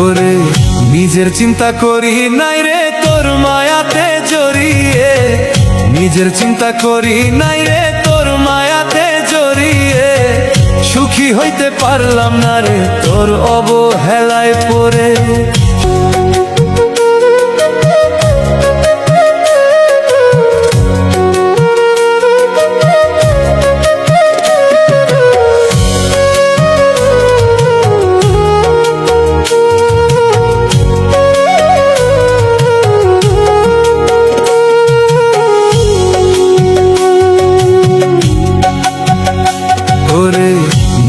ওরে নিজের চিন্তা করি নাই রে তোর মায়াতে জড়িয়ে, নিজের চিন্তা করি নাই রে তোর মায়াতে জড়িয়ে, সুখী হইতে পারলাম না রে তোর অবহেলায় পড়ে।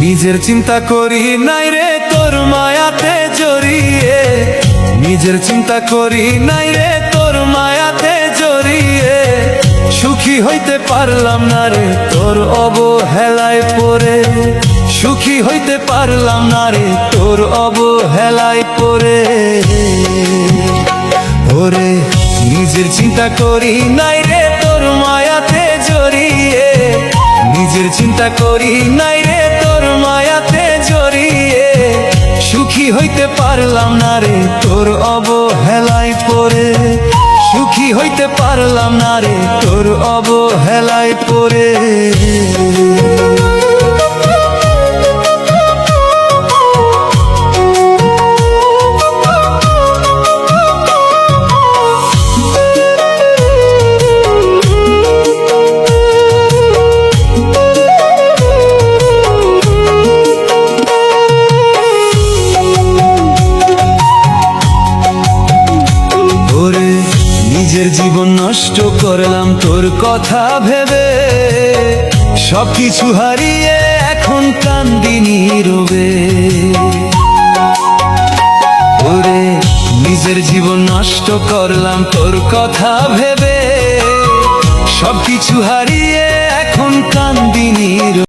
নিজের চিন্তা করি নাই রে তোর মায়াতে জড়িয়ে, নিজের চিন্তা করি নাই রে তোর মায়াতে জড়িয়ে, সুখী হইতে পারলাম না রে তোর অবহেলায় পড়ে, সুখী হইতে পারলাম না রে তোর অবহেলায় পড়ে। ওরে নিজের চিন্তা করি নাই রে তোর মায়াতে জড়িয়ে, নিজের চিন্তা করি নাই রে তোর মায়াতে জড়িয়ে, সুখী হইতে পারলাম না রে তোর অবহেলায় পড়ে, সুখী হইতে পারলাম না রে তোর অবহেলায় পড়ে। নিজের জীবন নষ্ট করলাম তোর কথা ভেবে, সবকিছু হারিয়ে এখন কান্দি নীরবে। ওরে নিজের জীবন নষ্ট করলাম তোর কথা ভেবে, সবকিছু হারিয়ে এখন কান্দি নীরবে।